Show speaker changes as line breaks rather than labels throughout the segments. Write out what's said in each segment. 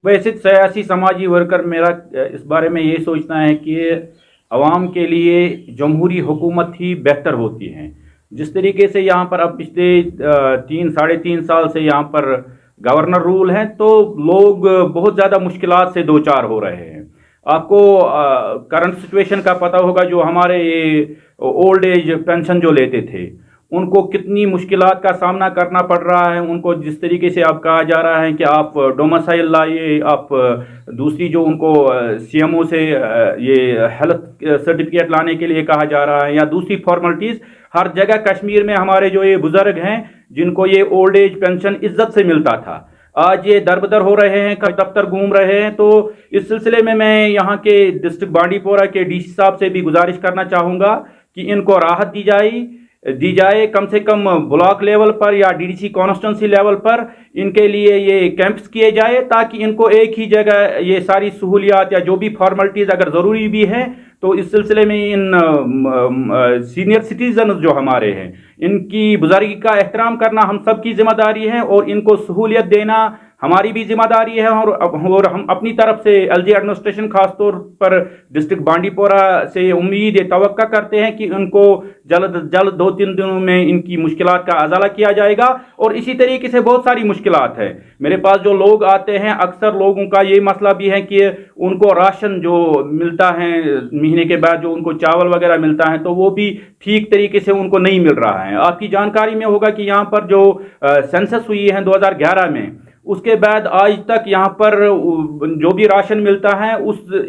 वैसे सियासी समाजी वर्कर मेरा इस बारे में ये सोचना है कि अवाम के लिए जमहूरी हुकूमत ही बेहतर होती है। जिस तरीके से यहाँ पर अब पिछले 3 साढ़े 3 साल से यहाँ पर गवर्नर रूल है, तो लोग बहुत ज़्यादा मुश्किलात से दो चार हो रहे हैं। आपको करंट सिचुएशन का पता होगा, जो हमारे ये ओल्ड एज पेंशन जो लेते थे, उनको कितनी मुश्किलात का सामना करना पड़ रहा है। उनको जिस तरीके से अब कहा जा रहा है कि आप डोमिसाइल लाइए, आप दूसरी जो उनको सीएमओ से ये हेल्थ सर्टिफिकेट लाने के लिए कहा जा रहा है, या दूसरी फॉर्मेलिटीज़ हर जगह। कश्मीर में हमारे जो ये बुज़ुर्ग हैं, जिनको ये ओल्ड एज पेंशन इज्जत से मिलता था, आज ये दरबदर हो रहे हैं, दफ्तर घूम रहे हैं। तो इस सिलसिले में मैं यहाँ के डिस्ट्रिक्ट बांडीपोरा के डीसी साहब से भी गुजारिश करना चाहूँगा कि इनको राहत दी जाए, कम से कम ब्लॉक लेवल पर या डीडीसी कॉन्स्टिट्यूंसी लेवल पर इनके लिए ये कैंप्स किए जाए, ताकि इनको एक ही जगह ये सारी सहूलियात या जो भी फॉर्मेलिटीज़ अगर ज़रूरी भी हैं, तो इस सिलसिले में इन सीनियर सिटीजन जो हमारे हैं, इनकी बुजुर्गी का एहतराम करना हम सब की जिम्मेदारी है, और इनको सहूलियत देना हमारी भी जिम्मेदारी है। और हम अपनी तरफ से एलजी एडमिनिस्ट्रेशन खासतौर पर डिस्ट्रिक्ट बांडीपोरा से उम्मीद तवक्का करते हैं कि उनको जल्द जल्द 2-3 दिनों में इनकी मुश्किलात का अजाला किया जाएगा। और इसी तरीके से बहुत सारी मुश्किलात है। मेरे पास जो लोग आते हैं, अक्सर लोगों का ये मसला भी है कि उनको राशन जो मिलता है महीने के बाद, जो उनको चावल वगैरह मिलता है, तो वो भी ठीक तरीके से उनको नहीं मिल रहा है। आपकी जानकारी में होगा कि यहाँ पर जो सेंसस हुई है 2011 में, उसके बाद आज तक यहाँ पर जो भी राशन मिलता है,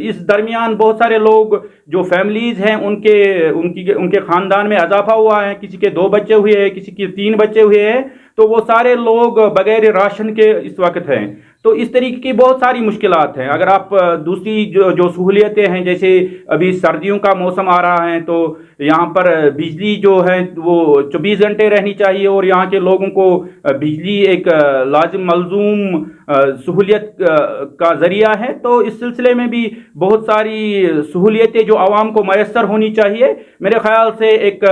इस दरमियान बहुत सारे लोग जो फैमिलीज हैं, उनके खानदान में इजाफा हुआ है। किसी के 2 बच्चे हुए हैं, किसी के 3 बच्चे हुए हैं, तो वो सारे लोग बगैर राशन के इस वक्त हैं। तो इस तरीके की बहुत सारी मुश्किलात हैं। अगर आप दूसरी जो सहूलियतें हैं, जैसे अभी सर्दियों का मौसम आ रहा है, तो यहाँ पर बिजली जो है वो 24 घंटे रहनी चाहिए, और यहाँ के लोगों को बिजली एक लाजिम मलजूम सहूलियत का ज़रिया है। तो इस सिलसिले में भी बहुत सारी सहूलियतें जो आवाम को मैसर होनी चाहिए, मेरे ख्याल से एक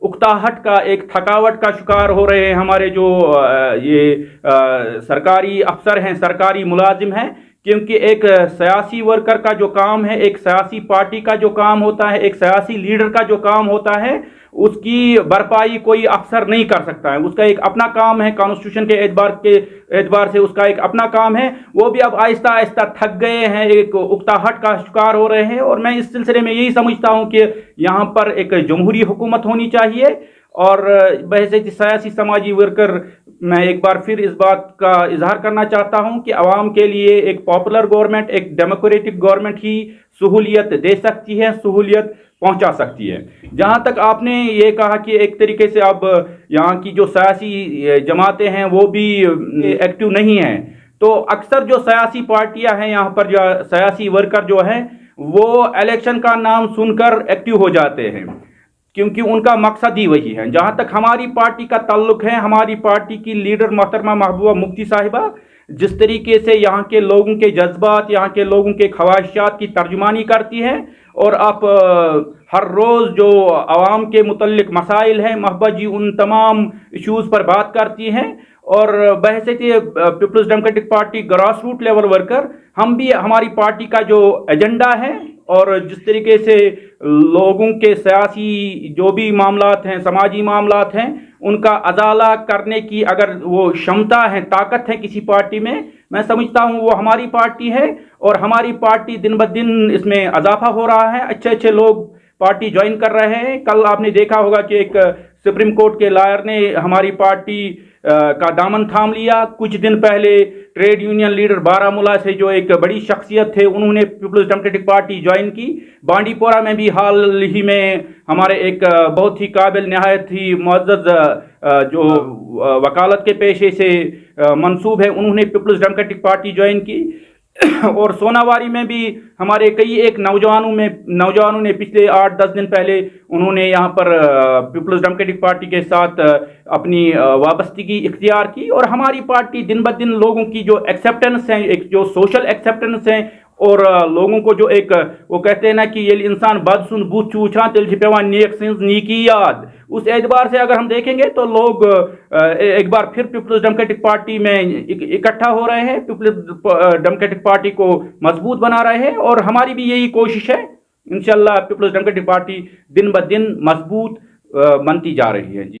उकताहट का, एक थकावट का शिकार हो रहे हैं हमारे जो ये सरकारी अफसर हैं, सरकारी मुलाजिम हैं। क्योंकि एक सियासी वर्कर का जो काम है, एक सियासी पार्टी का जो काम होता है, एक सियासी लीडर का जो काम होता है, उसकी भरपाई कोई अफसर नहीं कर सकता है। उसका एक अपना काम है, कॉन्स्टिट्यूशन के एतबार से उसका एक अपना काम है। वो भी अब आहिस्ता आहिस्ता थक गए हैं, एक उकताहट का शिकार हो रहे हैं। और मैं इस सिलसिले में यही समझता हूँ कि यहाँ पर एक जमहूरी हुकूमत होनी चाहिए। और वैसे सियासी समाजी वर्कर, मैं एक बार फिर इस बात का इजहार करना चाहता हूं कि आवाम के लिए एक पॉपुलर गवर्नमेंट, एक डेमोक्रेटिक गवर्नमेंट ही सहूलियत दे सकती है, सहूलियत पहुंचा सकती है। जहां तक आपने ये कहा कि एक तरीके से अब यहाँ की जो सियासी जमातें हैं वो भी एक्टिव नहीं हैं, तो अक्सर जो सियासी पार्टियां हैं यहाँ पर, जो सियासी वर्कर जो हैं, वो इलेक्शन का नाम सुनकर एक्टिव हो जाते हैं, क्योंकि उनका मकसद ही वही है। जहां तक हमारी पार्टी का ताल्लुक है, हमारी पार्टी की लीडर मोहतरमा महबूबा मुफ्ती साहिबा जिस तरीके से यहाँ के लोगों के जज्बात, यहाँ के लोगों के ख्वाहिशात की तर्जुमानी करती हैं, और आप हर रोज़ जो आवाम के मुतल्लिक मसाइल हैं, महबूबा जी उन तमाम इशूज़ पर बात करती हैं। और बहैसियत People's Democratic Party grass root level worker, हम भी हमारी पार्टी का जो एजेंडा है, और जिस तरीके से लोगों के सियासी जो भी मामलात हैं, समाजी मामलात हैं, उनका अजाला करने की अगर वो क्षमता है, ताकत है किसी पार्टी में, मैं समझता हूँ वो हमारी पार्टी है। और हमारी पार्टी दिन ब दिन इसमें इजाफा हो रहा है, अच्छे अच्छे लोग पार्टी ज्वाइन कर रहे हैं। कल आपने देखा होगा कि एक सुप्रीम कोर्ट के लॉयर ने हमारी पार्टी का दामन थाम लिया। कुछ दिन पहले ट्रेड यूनियन लीडर बारामूला से जो एक बड़ी शख्सियत थे, उन्होंने पीपल्स डेमोक्रेटिक पार्टी ज्वाइन की। बांडीपोरा में भी हाल ही में हमारे एक बहुत ही काबिल नहायत ही मुअज़्ज़ज़ जो वकालत के पेशे से मंसूब है, उन्होंने पीपल्स डेमोक्रेटिक पार्टी ज्वाइन की। और सोनावारी में भी हमारे कई एक नौजवानों ने पिछले 8-10 दिन पहले उन्होंने यहाँ पर पीपल्स डेमोक्रेटिक पार्टी के साथ अपनी वाबस्तगी इख्तियार की। और हमारी पार्टी दिन ब दिन लोगों की जो एक्सेप्टेंस है, एक जो सोशल एक्सेप्टेंस है, اور لوگوں کو جو ایک وہ کہتے ہیں نا کہ یہ انسان بد سن بت چوچان تیل چھ پیوان نیک سنز نیکی یاد، اس اعتبار سے اگر ہم دیکھیں گے تو لوگ ایک بار پھر پیپلز ڈیموکریٹک پارٹی میں اکٹھا ہو رہے ہیں، پیپلز ڈیموکریٹک پارٹی کو مضبوط بنا رہے ہیں، اور ہماری بھی یہی کوشش ہے انشاءاللہ پیپلز ڈیموکریٹک پارٹی دن بدن مضبوط بنتی جا رہی ہے جی۔